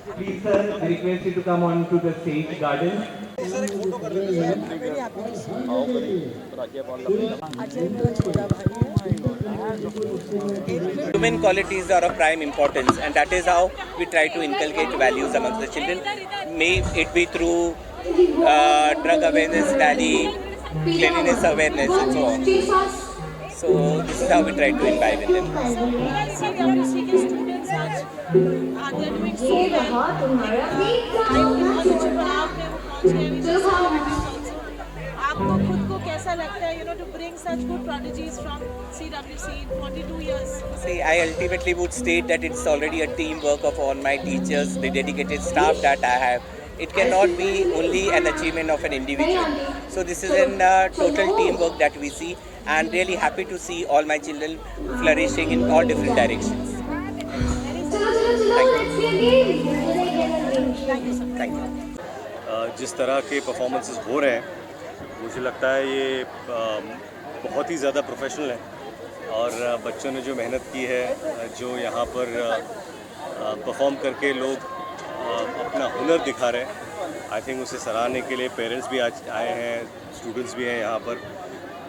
Please, sir, I request you to come on to the stage garden. Human qualities are of prime importance, and that is how we try to inculcate values amongst the children. May it be through drug awareness rally, cleanliness awareness, and so on. So this is how we try to imbibe in them. आपको खुद को कैसा लगता है, to bring such good prodigies from CWC in 42 years? See, I ultimately would state that it's already a teamwork of all my teachers, the dedicated staff that I have. It cannot be only an achievement of an individual. So this is a total teamwork that we see, and really happy to see all my children flourishing in all different directions. Thank you. जिस तरह के performances हो रहे हैं, मुझे लगता है ये बहुत ही ज़्यादा प्रोफेशनल है और बच्चों ने जो मेहनत की है, जो यहाँ पर परफॉर्म करके लोग अपना हुनर दिखा रहे हैं, आई थिंक उसे सराहने के लिए पेरेंट्स भी आज आए हैं, स्टूडेंट्स भी हैं यहाँ पर.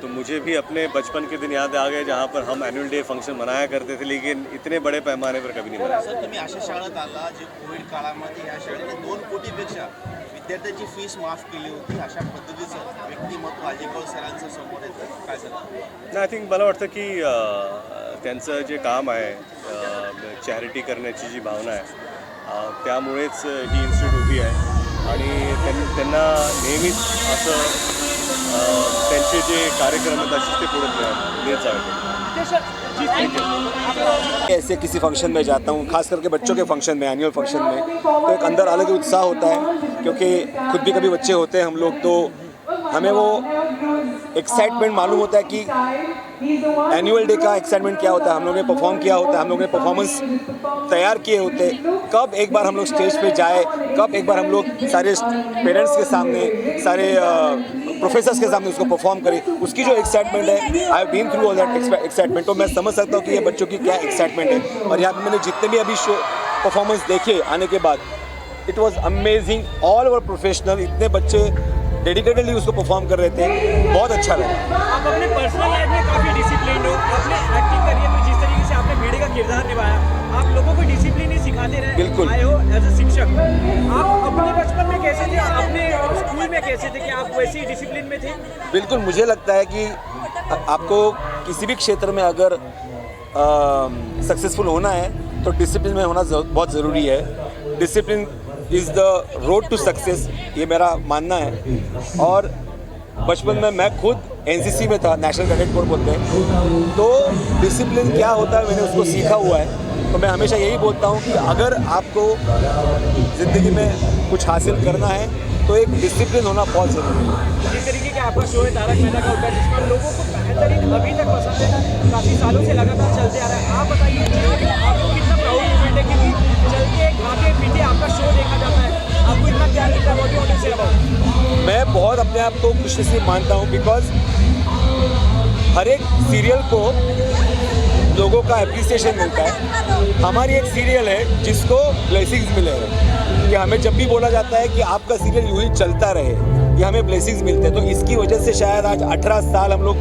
तो मुझे भी अपने बचपन के दिन याद आ गए जहाँ पर हम एनुअल डे फंक्शन मनाया करते थे, लेकिन इतने बड़े पैमाने पर कभी नहीं मनाया. सर, तुम्ही अशा शाळेत आला जे कोविड काळामध्ये या शाळेने 2 कोटीपेक्षा विद्यार्थ्यांची फीस माफ केली होती. अशा पद्धतीचं व्यक्तिमत्व अजिंक्य सरांचं समोर येतं, काय सांगा? नाही, आय थिंक मला वाटतं की त्यांचं जे काम आहे, चॅरिटी करण्याची जी भावना आहे, त्यामुळेच ही इन्स्टिट्यूट उभी आहे आणि त्यांना नेहमीच असं त्यांचे जे कार्यक्रम आहेत असेच ते पुढे नेत जावे. ऐसे किसी फंक्शन में जाता हूँ, खास करके बच्चों के फंक्शन में, एनुअल फंक्शन में, तो एक अंदर अलग ही उत्साह होता है, क्योंकि खुद भी कभी बच्चे होते हैं हम लोग, तो हमें वो एक्साइटमेंट मालूम होता है कि एनुअल डे का एक्साइटमेंट क्या होता है. हम लोगों ने परफॉर्म किया होता है, हम लोगों ने परफॉर्मेंस तैयार किए होते, कब एक बार हम लोग स्टेज पे जाए, कब एक बार हम लोग सारे पेरेंट्स के सामने, सारे प्रोफेसर्स के सामने उसको परफॉर्म करें, उसकी जो एक्साइटमेंट है, I have been through all that excitement. तो मैं समझ सकता हूँ कि ये बच्चों की क्या एक्साइटमेंट है. और यहाँ पर मैंने जितने भी अभी शो परफॉर्मेंस देखे आने के बाद, it was amazing. All over professional, इतने बच्चे डेडिकेटेडली उसको परफॉर्म कर रहे थे, बहुत अच्छा लगा. आप अपने पर्सनल लाइफ में काफ़ी डिसिप्लिन हो, अपने एक्टिंग करियर में जिस तरीके से आपने भेड़े का किरदार निभाया, आप लोगों को डिसिप्लिन ही सिखाते रहे. बिल्कुल. आए हो एज अ शिक्षक, आप अपने बचपन में कैसे थे, अपने स्कूल में कैसे थे, कि आप वैसे ही डिसिप्लिन में थे? बिल्कुल. मुझे लगता है कि आपको किसी भी क्षेत्र में अगर सक्सेसफुल होना है तो डिसिप्लिन में होना बहुत ज़रूरी है. Discipline is the road to success, ये मेरा मानना है. और बचपन में मैं खुद एनसीसी में था, नेशनल कैडेट कोर बोलते हैं, तो डिसिप्लिन क्या होता है मैंने उसको सीखा हुआ है. तो मैं हमेशा यही बोलता हूँ कि अगर आपको ज़िंदगी में कुछ हासिल करना है तो एक डिसिप्लिन होना बहुत ज़रूरी है. जिस तरीके का आपका शो है तारक मेहता का उल्टा चश्मा, लोगों को बेहतरीन अभी तक पसंद है, काफ़ी सालों से लगातार चलते आ रहा है. आप बताइए आपको कितना प्राउड मोमेंट है, क्योंकि चलते खाते पीते आपका शो देखा जाता है, आपको इतना प्यार मिलता है ऑडियंस से. अबाउट मैं बहुत अपने आप को खुशनसीब मानता हूँ, बिकॉज हर एक सीरियल को लोगों का एप्रिसिएशन मिलता है. हमारी एक सीरियल है जिसको ब्लेसिंग्स मिले हैं, कि हमें जब भी बोला जाता है कि आपका सीरियल यूँ ही चलता रहे, ये हमें ब्लेसिंग्स मिलते हैं. तो इसकी वजह से शायद आज 18 साल हम लोग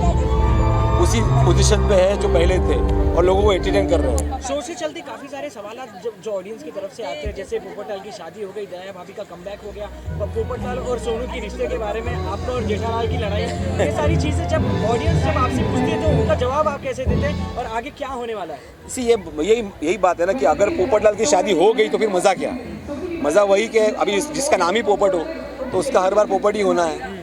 उसी पोजीशन पे है जो पहले थे और लोगों को एंटरटेन कर रहे हैं. शो से चलते काफ़ी सारे सवाल जो ऑडियंस की तरफ से आते हैं, जैसे पोपटलाल की शादी हो गई, दया भाभी का कमबैक हो गया, पोपटलाल और सोनू की रिश्ते के बारे में, आपका और जेठालाल की लड़ाई, ये सारी चीज़ें जब ऑडियंस जब आपसे पूछती है तो उनका जवाब आप कैसे देते हैं और आगे क्या होने वाला है? इसी यही बात है ना कि अगर पोपटलाल की शादी हो गई तो फिर मज़ा क्या? मज़ा वही कि अभी जिसका नाम ही पोपट हो तो उसका हर बार पोपट ही होना है.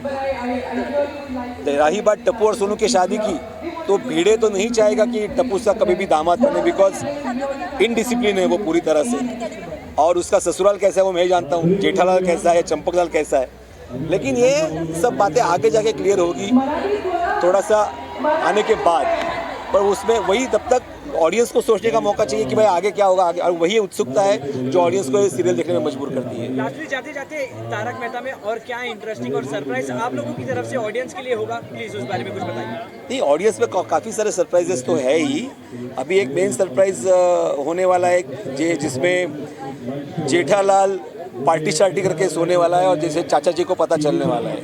रही बात टप्पू और सोनू की शादी की, तो भीड़े तो नहीं चाहेगा कि टप्पू सा कभी भी दामाद बने, बिकॉज इनडिसिप्लिन है वो पूरी तरह से. और उसका ससुराल कैसा है वो मैं जानता हूँ, जेठालाल कैसा है, चंपकलाल कैसा है. लेकिन ये सब बातें आगे जाके क्लियर होगी थोड़ा सा आने के बाद. पर उसमें वही तब तक ऑडियंस को सोचने का मौका चाहिए कि भाई आगे क्या होगा आगे, और वही उत्सुकता है जो ऑडियंस को ये सीरियल देखने में मजबूर करती है। लास्टली जाते जाते तारक मेहता में और क्या इंटरेस्टिंग और सरप्राइज आप लोगों की तरफ से ऑडियंस के लिए होगा, प्लीज उस बारे में कुछ बताइए। नहीं, ऑडियंस में काफ़ी सारे सरप्राइजेस तो है ही। अभी एक मेन सरप्राइज होने वाला है जिसमें जेठालाल पार्टी शार्टी करके सोने वाला है और जैसे चाचा जी को पता चलने वाला है,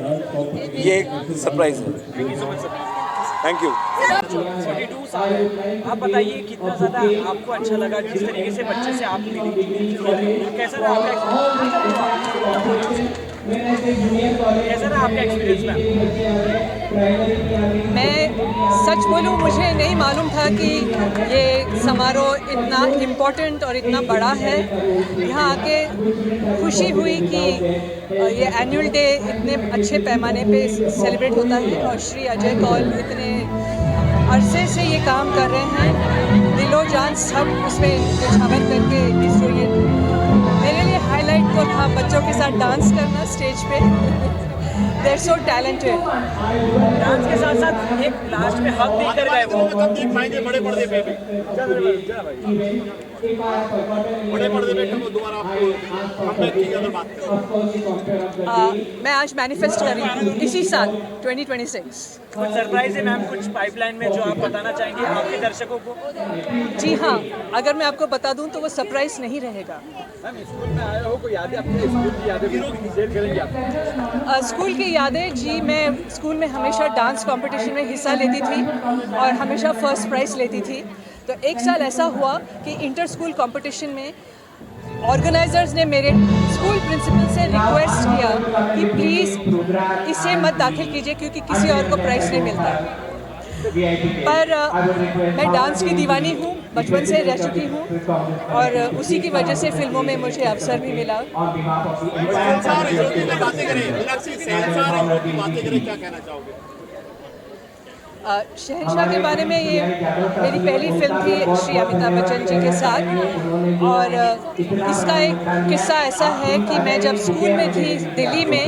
ये एक सरप्राइज है। Thank you so much sir. Thank you. 42 साल आप बताइए कितना ज़्यादा आपको अच्छा लगा जिस तरीके से बच्चे से आप मिली, कैसा रहा आपका एक्सपीरियंस मैम? मैं सच बोलूं, मुझे नहीं मालूम था कि ये समारोह इतना इम्पोर्टेंट और इतना बड़ा है। यहाँ आके खुशी हुई कि ये एनुअल डे इतने अच्छे पैमाने पे सेलिब्रेट होता है और श्री अजय कौल इतने अरसे से ये काम कर रहे हैं, दिलो जान सब उसमें निछावर करके ये मेरे लिए हाईलाइट तो था बच्चों के साथ डांस करना स्टेज पे। They are so talented. Dance के साथ साथ एक लास्ट में हक भी कर गए वो। कब देख पाएंगे बड़े पर्दे पे भी? बड़े पर्दे पे कब दोबारा आपको कमबैक की अगर बात करें? मैं आज मैनिफेस्ट कर रही हूँ इसी साल 2026। कुछ सरप्राइज है मैम, कुछ पाइपलाइन में जो आप बताना चाहेंगे आपके दर्शकों को? जी हाँ, अगर मैं आपको बता दूं तो वो सरप्राइज नहीं रहेगा। स्कूल में आए हो, कोई यादें अपने स्कूल की यादें शेयर करेंगे आप? स्कूल की यादें जी, मैं स्कूल में हमेशा डांस कंपटीशन में हिस्सा लेती थी और हमेशा फर्स्ट प्राइज़ लेती थी। तो एक साल ऐसा हुआ कि इंटर स्कूल कंपटीशन में ऑर्गेनाइजर्स ने मेरे स्कूल प्रिंसिपल से रिक्वेस्ट किया कि प्लीज़ इसे मत दाखिल कीजिए क्योंकि किसी और को प्राइज़ नहीं मिलता। पर मैं डांस की दीवानी हूँ, बचपन से रह चुकी हूँ और उसी की वजह से फिल्मों में मुझे अवसर भी मिला। क्या कहना चाहोगे? शहंशाह के बारे में ये मेरी पहली फिल्म थी श्री अमिताभ बच्चन जी के साथ और इसका एक किस्सा ऐसा है कि मैं जब स्कूल में थी दिल्ली में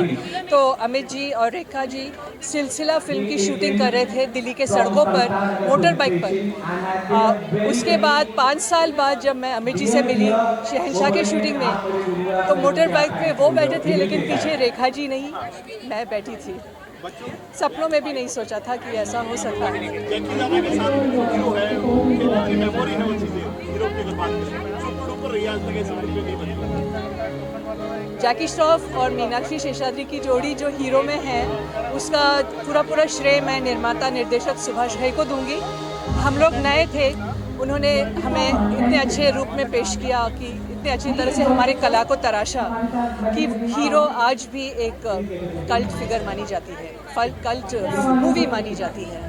तो अमित जी और रेखा जी सिलसिला फिल्म की शूटिंग कर रहे थे दिल्ली के सड़कों पर मोटर बाइक पर। उसके बाद 5 साल बाद जब मैं अमित जी से मिली शहंशाह की शूटिंग में तो मोटर बाइक पे वो बैठे थे लेकिन पीछे रेखा जी नहीं, मैं बैठी थी। सपनों में भी नहीं सोचा था कि ऐसा हो सकता है। जैकी श्रॉफ और मीनाक्षी शेषाद्री की जोड़ी जो हीरो में है उसका पूरा श्रेय मैं निर्माता निर्देशक सुभाष भाई को दूंगी। हम लोग नए थे, उन्होंने हमें इतने अच्छे रूप में पेश किया कि इतने अच्छी तरह से हमारे कला को तराशा कि हीरो आज भी एक कल्ट फिगर मानी जाती है, कल्ट मूवी मानी जाती है।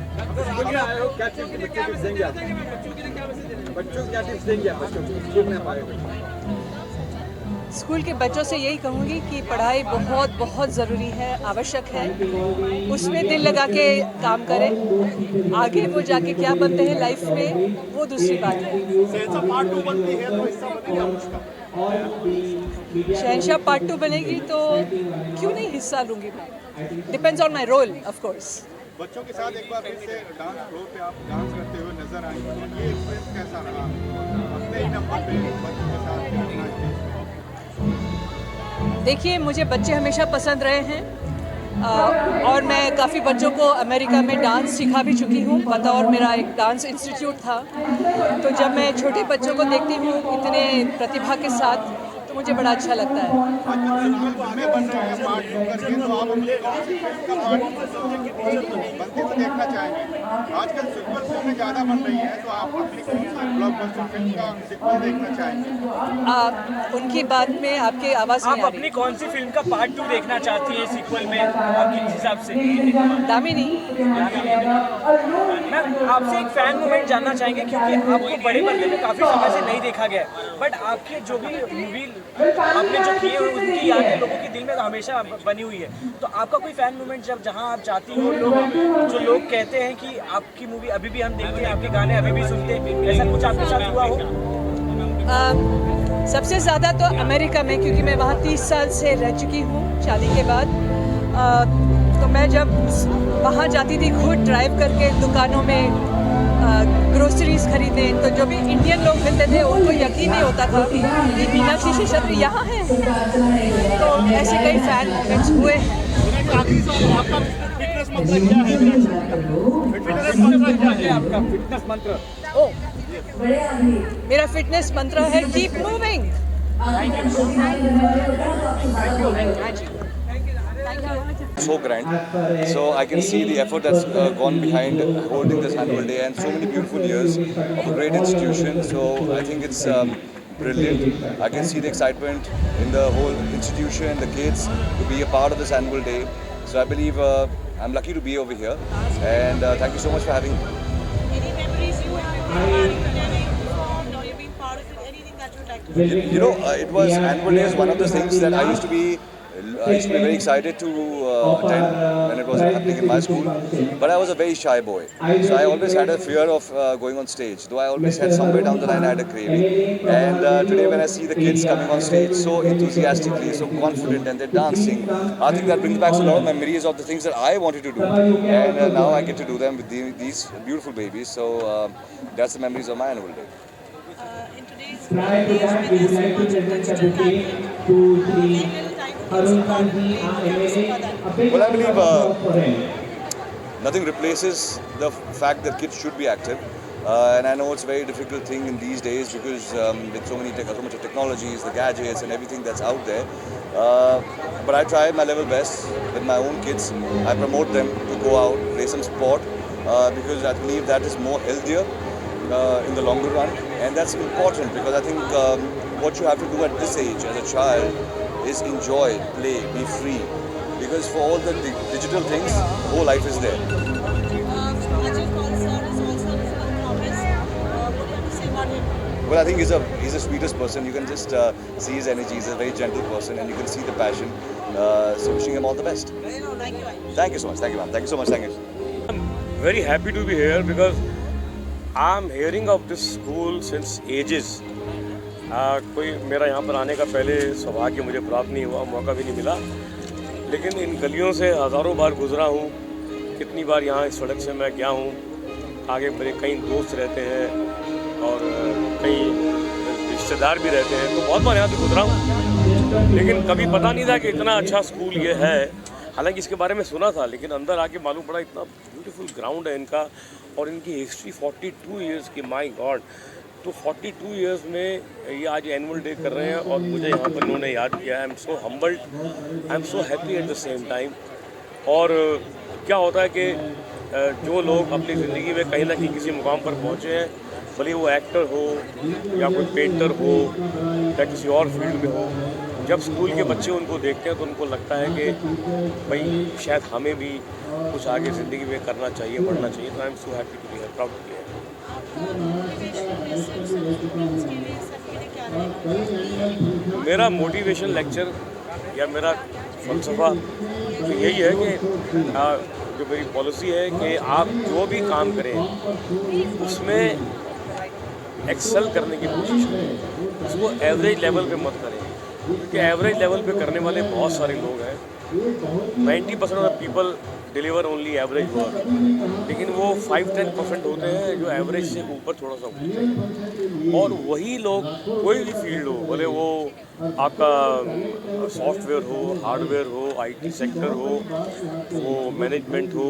स्कूल के बच्चों से यही कहूँगी कि पढ़ाई बहुत बहुत ज़रूरी है, आवश्यक है, उसमें दिल लगा के काम करें। आगे वो जाके क्या बनते हैं लाइफ में वो दूसरी बात है। शहंशाह पार्ट 2 बनेगी तो क्यों नहीं हिस्सा लूँगी मैं, depends on my role of course. बच्चों के साथ एक बार फिर से डांस फ्लोर पे आप डांस करते हुए नजर आई, तो ये एक्सपीरियंस कैसा रहा अपने ही नंबर पे बच्चों के साथ खेलना? देखिए, मुझे बच्चे हमेशा पसंद रहे हैं और मैं काफ़ी बच्चों को अमेरिका में डांस सिखा भी चुकी हूँ, बतौर मेरा एक डांस इंस्टीट्यूट था। तो जब मैं छोटे बच्चों को देखती हूँ इतने प्रतिभा के साथ तो मुझे बड़ा अच्छा लगता है। देखना चाहेंगे आजकल सिक्वल फिल्में ज़्यादा बन रही हैं, तो आप अपनी कौन सी ब्लॉकबस्टर फिल्म का सिक्वल देखना चाहेंगे? उनकी बात में आपकी आवाज़ नहीं आ रही। आप अपनी कौन सी फिल्म का पार्ट 2 देखना चाहती है सीक्वल में आपके हिसाब से? दामिनी। मैं आपसे एक फैन मोमेंट जानना चाहेंगे क्योंकि आपको बड़े पर्दे में काफ़ी समय से नहीं देखा गया, बट आपके जो भी मूवी आपने जो किए हुए उनकी यादें लोगों के दिल में हमेशा बनी हुई है। तो आपका कोई फैन मोमेंट जहाँ आप जाती हो, जो लोग कहते हैं कि आपकी मूवी अभी भी हम देखते हैं, आपके गाने अभी भी सुनते हैं, ऐसा कुछ आपके साथ हुआ हो? सबसे ज़्यादा तो अमेरिका में, क्योंकि मैं वहाँ 30 साल से रह चुकी हूँ शादी के बाद। तो मैं जब वहाँ जाती थी खुद ड्राइव करके दुकानों में ग्रोसरीज खरीदें, तो जो भी इंडियन लोग मिलते थे उनको यकीन नहीं होता था कि मीनाक्षी शेषाद्री यहाँ हैं। तो ऐसे कई फैन मोमेंट्स हुए हैं। आखिरी सवाल, आपका फिटनेस मंत्र क्या है? फिटनेस मंत्र क्या है आपका? फिटनेस मंत्र? मेरा फिटनेस मंत्र है keep moving. So grand. So I can see the effort that's gone behind holding this annual day, and so many beautiful years of a great institution. So I think it's brilliant. I can see the excitement in the whole institution, the kids, to be a part of this annual day. So I believe I'm lucky to be over here, and thank you so much for having me. Any memories you have performed or you've been part of it? Anything that you'd like to share? You know, it was annual day is one of the things that I used to be very excited to attend when it was happening in my school, but I was a very shy boy, so I always had a fear of going on stage, though I always had somewhere down the line I had a craving. And today when I see the kids coming on stage so enthusiastically, so confident, and they're dancing, I think that brings back a lot of memories of the things that I wanted to do, and now I get to do them with these beautiful babies. So that's the memories of my annual day. In today's world, with so much of digital content, Well, I believe nothing replaces the fact that kids should be active. And I know it's a very difficult thing in these days because with so much of technologies, the gadgets and everything that's out there. But I try my level best with my own kids. I promote them to go out, play some sport because I believe that is more healthier in the longer run. And that's important because I think what you have to do at this age as a child is enjoy, play, be free. Because for all the digital things, whole life is there. Ajay Kaul sir is also in Congress. What do you have to say about him? Well, I think he's the sweetest person. You can just see his energy. He's a very gentle person, and you can see the passion. So wishing him all the best. Thank you. Thank you so much. Thank you, ma'am. Thank you so much. Thank you. I'm very happy to be here because I'm hearing of this school since ages. कोई मेरा यहाँ पर आने का पहले सौभाग्य मुझे प्राप्त नहीं हुआ, मौका भी नहीं मिला, लेकिन इन गलियों से हज़ारों बार गुजरा हूँ। कितनी बार यहाँ इस सड़क से मैं गया हूँ। आगे मेरे कई दोस्त रहते हैं और कई रिश्तेदार भी रहते हैं, तो बहुत बार यहाँ से गुजरा हूँ, लेकिन कभी पता नहीं था कि इतना अच्छा स्कूल ये है। हालांकि इसके बारे में सुना था, लेकिन अंदर आके मालूम पड़ा इतना ब्यूटीफुल ग्राउंड है इनका, और इनकी हिस्ट्री 42 इयर्स की, माय गॉड। तो 42 इयर्स में ये आज एनुअल डे कर रहे हैं और मुझे यहाँ पर इन्होंने याद किया। आई am so humbled, I am so happy at the same time. और क्या होता है कि जो लोग अपनी ज़िंदगी में कहीं ना कहीं किसी मुकाम पर पहुँचे हैं, भले वो एक्टर हो या कोई पेंटर हो या किसी और फील्ड में हो, जब स्कूल के बच्चे उनको देखते हैं तो उनको लगता है कि भाई शायद हमें भी कुछ आगे ज़िंदगी में करना चाहिए, बढ़ना चाहिए। तो I am so happy to be here, proud to be here. मेरा मोटिवेशन लेक्चर या मेरा फलसफा तो यही है कि जो मेरी पॉलिसी है कि आप जो भी काम करें उसमें एक्सेल करने की कोशिश करें, उसको एवरेज लेवल पे मत करें, क्योंकि एवरेज लेवल पे करने वाले बहुत सारे लोग हैं। 90% of people deliver only average work, लेकिन वो 5-10% होते हैं जो एवरेज से ऊपर थोड़ा सा उठते हैं। और वही लोग कोई भी फील्ड हो, भले वो आपका सॉफ्टवेयर हो, हार्डवेयर हो, आईटी सेक्टर हो, वो मैनेजमेंट हो,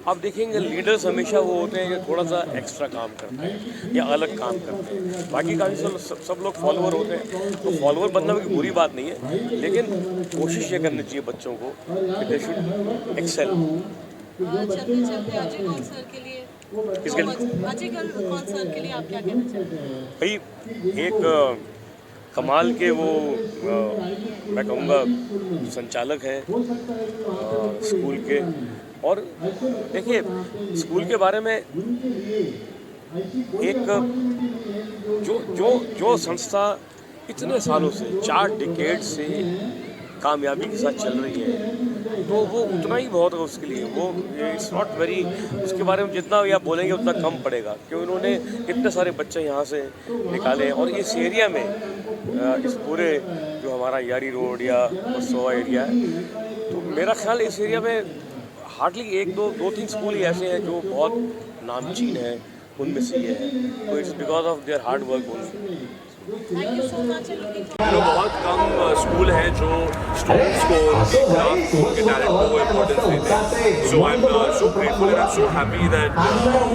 आप देखेंगे लीडर्स हमेशा वो होते हैं जो थोड़ा सा एक्स्ट्रा काम करते हैं या अलग काम करते हैं। बाकी काफ़ी सब लोग फॉलोअर होते हैं, तो फॉलोअर बनना कोई बुरी बात नहीं है, लेकिन कोशिश ये करनी चाहिए बच्चों को कि दे शुड एक्सेल। चलते चलते अजय कौल सर के लिए, किसके लिए? अजय कौल सर के लिए आप क्या कहना चाहते हैं? भाई एक कमाल के वो मैं कहूँगा संचालक हैं स्कूल के। और देखिए स्कूल के बारे में एक जो संस्था इतने सालों से 4 डिकेड से कामयाबी के साथ चल रही है, तो वो उतना ही बहुत है उसके लिए। वो इट्स नॉट वेरी, उसके बारे में जितना भी आप बोलेंगे उतना कम पड़ेगा, क्योंकि उन्होंने इतने सारे बच्चे यहाँ से निकाले। और इस एरिया में इस पूरे जो हमारा यारी रोड या बसोवा एरिया है, तो मेरा ख्याल इस एरिया में हार्डली 1-2-3 स्कूल ही ऐसे हैं जो बहुत नामचीन हैं, उनमें सीए हैं, तो it's because of their hard work only. Thank you so much and looking forward. बहुत कम स्कूल हैं जो स्टूडेंट्स को उनके टैलेंट को इम्पोर्टेंस देते हैं। So I am so grateful and I am so happy that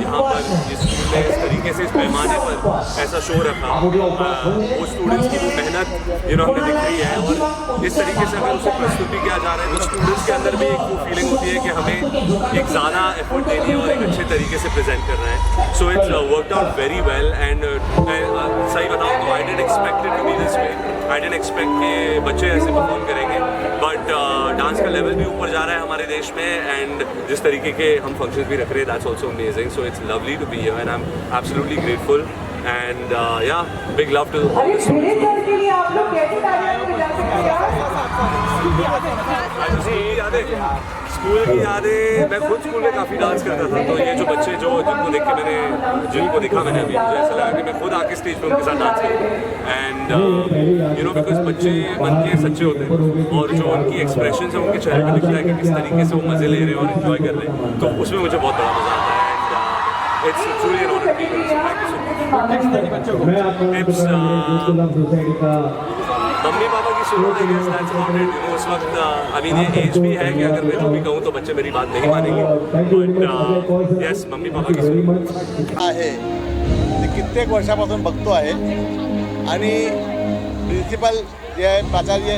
यहाँ पर इस स्कूल ने इस तरीके से इस पैमाने पर ऐसा शो रखा। वो स्टूडेंट्स की वो मेहनत हमने दिख रही है और इस तरीके से अगर उसे प्रस्तुत भी किया जा रहा है तो स्टूडेंट्स के अंदर भी एक वो फीलिंग होती है कि हमें एक ज़्यादा एफर्ट देनी है और एक अच्छे तरीके से प्रेजेंट करना है। So it's worked out very well and सही बताऊँ तो I didn't expect it to be this way. I didn't expect कि बच्चे ऐसे परफॉर्म करेंगे, बट डांस का लेवल भी ऊपर जा रहा है हमारे देश में एंड जिस तरीके के हम फंक्शंस भी रख रहे हैं that's also amazing. So it's lovely to be here and I am absolutely grateful and yeah big love to school की यादें। मैं खुद स्कूल में काफ़ी डांस करता था, तो ये जो बच्चे जिनको देखा मैंने अभी, मुझे ऐसा लगा कि मैं खुद आके स्टेज पे उनके साथ डांस करूँ एंड बिकॉज बच्चे मन के सच्चे होते हैं और जो उनकी एक्सप्रेशन है उनके चेहरे पे दिखता है कि किस तरीके से वो मज़े ले रहे हैं और इन्जॉय कर रहे हैं, तो उसमें मुझे बहुत बड़ा मज़ा आता है and it's truly an honour to be mummy papa की सुनो I guess that's about it. उस वक्त आई मीन ये एज भी है कि अगर मैं जो भी कहूँ तो बच्चे मेरी बात नहीं मानेंगे, बट यस मम्मी पापा की सुनो आहे ते कित्येक वर्षापासून बघतो आहे आणि प्रिन्सिपल जे आहे प्राचार्य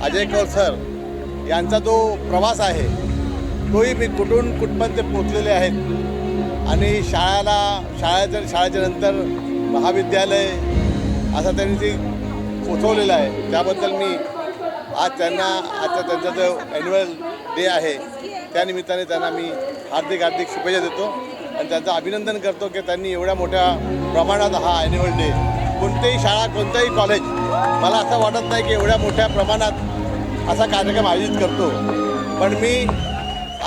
अजय कौर सर यांचा जो प्रवास आहे तोही मी कुठून कुठपर्यंत ते पोचलेले आहेत आणि शाळेच्या नंतर महाविद्यालय असं त्यांनी ते पोचवलेलं आहे। त्याबद्दल मी आज त्यांचा जो ॲन्युअल डे आहे त्यानिमित्ताने त्यांना मी हार्दिक शुभेच्छा देतो आणि त्यांचं अभिनंदन करतो की त्यांनी एवढ्या मोठ्या प्रमाणात हा ॲन्युअल डे कोणतीही शाळा कोणतंही कॉलेज मला असं वाटत नाही की एवढ्या मोठ्या प्रमाणात असा कार्यक्रम आयोजित करतो, पण मी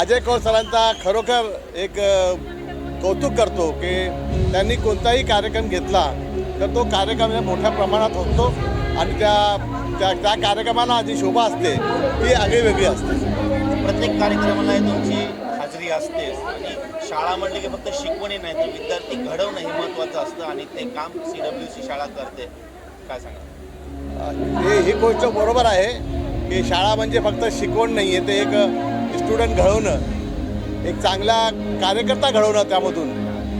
अजय कौर सरांचा खरोखर एक कौतुक करतो की त्यांनी कोणताही कार्यक्रम घेतला तर तो कार्यक्रम मोठ्या प्रमाणात होतो आणि त्या कार्यक्रमाला जी शोभा असते ती आगळीवेगळी असते। प्रत्येक कार्यक्रमाला तुमची हाजरी असते आणि शाळा म्हणली की फक्त शिकवणे नाही तर विद्यार्थी घडवणं हे महत्त्वाचं असतं आणि ते काम CWC शाळा करते, काय सांगा? ही गोष्ट बरोबर आहे की शाळा म्हणजे फक्त शिकवण नाही आहे, ते एक स्टुडंट घडवणं, एक चांगला कार्यकर्ता घडवणं त्यामधून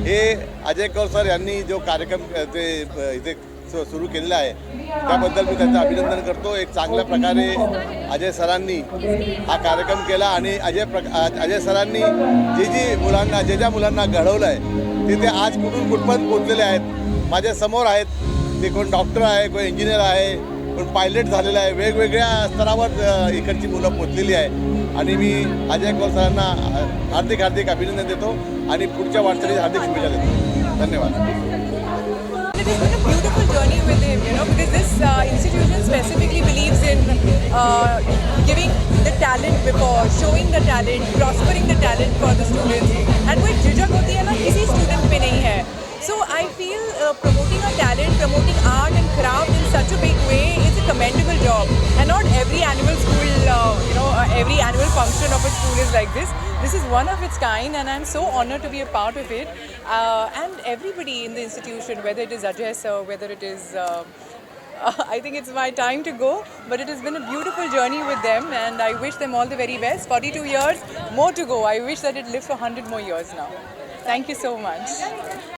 हे अजय कौर सर यांनी जो कार्यक्रम ते इथे सुरू केलेला आहे त्याबद्दल मी त्यांचं अभिनंदन करतो। एक चांगल्या प्रकारे अजय सरांनी हा कार्यक्रम केला आणि अजय सरांनी ज्या मुलांना घडवलं आहे ते आज कुठून कुठपर्यंत पोचलेले आहेत माझ्या समोर आहेत। ते कोण डॉक्टर आहे, कोण इंजिनियर आहे, कोण पायलट झालेला आहे, वेगवेगळ्या स्तरावर इकडची मुलं पोचलेली आहे आणि मी अजय कौर सरांना हार्दिक अभिनंदन देतो आणि पुढच्या वाटचालीस हार्दिक शुभेच्छा देतो। धन्यवाद। It has been a beautiful journey with him, because this institution specifically believes in giving the talent before, showing the talent, prospering the talent for the students. And वो झिझक होती है ना किसी student पे नहीं है. So I feel promoting our talent, promoting art and craft in such a big way is a commendable job. And not every annual school, every annual function of a school is like this. This is one of its kind and I'm so honored to be a part of it. And everybody in the institution, whether it is Ajay sir, whether it is... I think it's my time to go, but it has been a beautiful journey with them and I wish them all the very best. 42 years, more to go. I wish that it lived for 100 more years now. Thank you so much.